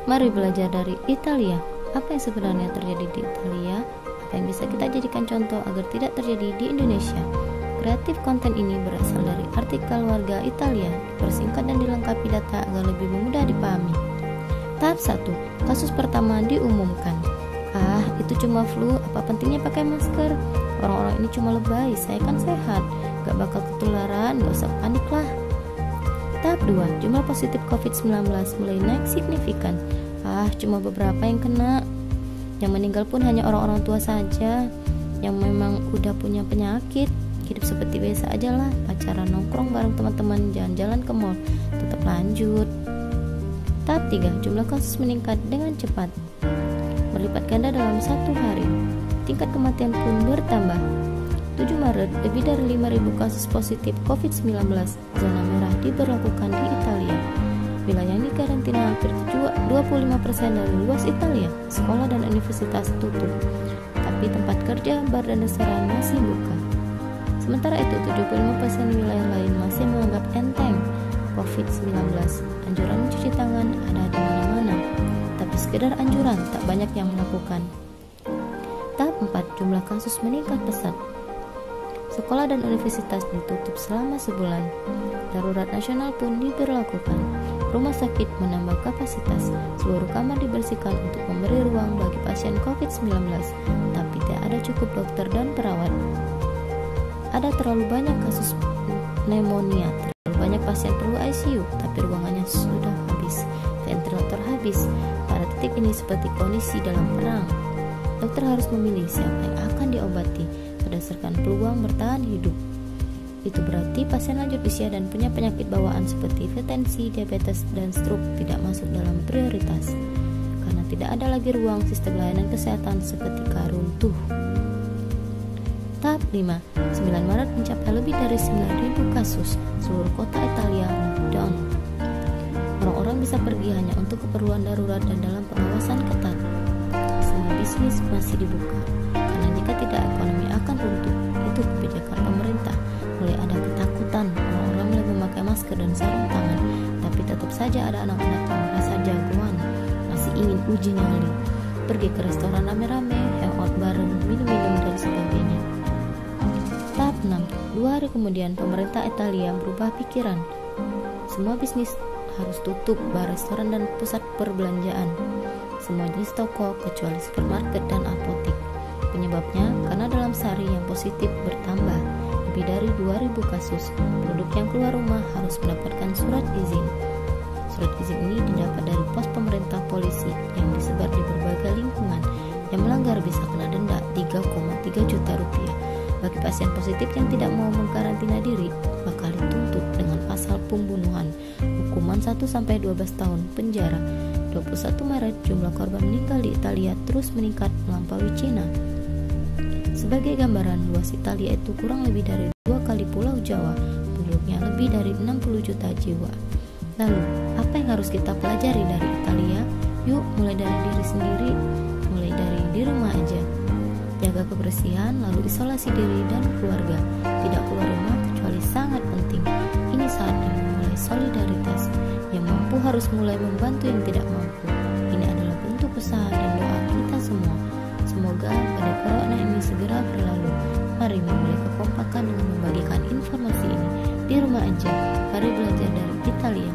Mari belajar dari Italia. Apa yang sebenarnya terjadi di Italia? Apa yang bisa kita jadikan contoh agar tidak terjadi di Indonesia? Kreatif konten ini berasal dari artikel warga Italia, dipersingkat dan dilengkapi data agar lebih mudah dipahami. Tahap 1. Kasus pertama diumumkan. Itu cuma flu, apa pentingnya pakai masker? Orang-orang ini cuma lebay, saya kan sehat, gak bakal ketularan, gak usah panik lah. Tahap 2. Jumlah positif COVID-19 mulai naik signifikan. Cuma beberapa yang kena. Yang meninggal pun hanya orang-orang tua saja, yang memang udah punya penyakit. Hidup seperti biasa aja lah, pacaran, nongkrong bareng teman-teman, jalan-jalan ke mall, tetap lanjut. Tahap 3. Jumlah kasus meningkat dengan cepat, berlipat ganda dalam 1 hari. Tingkat kematian pun bertambah. 7 Maret, lebih dari 5.000 kasus positif COVID-19. Zona merah diberlakukan di Italia. Wilayah ini karantina hampir 25% dari luas Italia. Sekolah dan universitas tutup, tapi tempat kerja, bar dan restoran masih buka. Sementara itu, 75% wilayah lain masih menganggap enteng COVID-19. Anjuran mencuci tangan ada di mana-mana, tapi sekedar anjuran, tak banyak yang melakukan. Tahap 4. Jumlah kasus meningkat pesat. Sekolah dan universitas ditutup selama sebulan. Darurat nasional pun diberlakukan. Rumah sakit menambah kapasitas. Seluruh kamar dibersihkan untuk memberi ruang bagi pasien COVID-19, tapi tidak ada cukup dokter dan perawat. Ada terlalu banyak kasus pneumonia, terlalu banyak pasien perlu ICU, tapi ruangannya sudah habis, ventilator habis. Pada titik ini seperti kondisi dalam perang. Dokter harus memilih siapa yang akan diobati berdasarkan peluang bertahan hidup. Itu berarti pasien lanjut usia dan punya penyakit bawaan seperti hipertensi, diabetes, dan stroke tidak masuk dalam prioritas, karena tidak ada lagi ruang. Sistem layanan kesehatan seketika runtuh. Tahap 5. 9 Maret mencapai lebih dari 9.000 kasus. Seluruh kota Italia lockdown. Orang-orang bisa pergi hanya untuk keperluan darurat dan dalam pengawasan ketat. Semua bisnis masih dibuka, karena jika tidak ekonomi akan runtuh. Itu kebijakan pemerintah. Mulai ada ketakutan, orang-orang mulai memakai masker dan sarung tangan, tapi tetap saja ada anak-anak yang merasa jagoan, masih ingin uji nyali, pergi ke restoran rame-rame, hangout bareng, minum-minum dan sebagainya. Tahap 6. 2 hari kemudian pemerintah Italia berubah pikiran. Semua bisnis harus tutup, bar, restoran, dan pusat perbelanjaan. Semua jenis toko kecuali supermarket dan apotek. Penyebabnya karena dalam sehari yang positif bertambah. Lebih dari 2.000 kasus. Penduduk yang keluar rumah harus mendapatkan surat izin. Surat izin ini didapat dari pos pemerintah polisi yang disebar di berbagai lingkungan. Yang melanggar bisa kena denda 3,3 juta rupiah. Bagi pasien positif yang tidak mau mengkarantina diri, bakal dituntut dengan pasal pembunuhan, hukuman 1-12 tahun penjara. 21 Maret, jumlah korban meninggal di Italia terus meningkat melampaui Cina. Sebagai gambaran, luas Italia itu kurang lebih dari 2 kali Pulau Jawa, penduduknya lebih dari 60 juta jiwa. Lalu, apa yang harus kita pelajari dari Italia? Yuk, mulai dari diri sendiri, mulai dari di rumah aja. Jaga kebersihan, lalu isolasi diri dan keluarga. Tidak keluar rumah kecuali sangat penting. Ini saatnya memulai solidaritas. Yang mampu harus mulai membantu yang tidak mampu. Ini adalah bentuk usaha dan doa kita semua. Semoga badai corona ini segera berlalu. Mari memulai kekompakan dengan membagikan informasi ini. Di rumah aja, mari belajar dari Italia.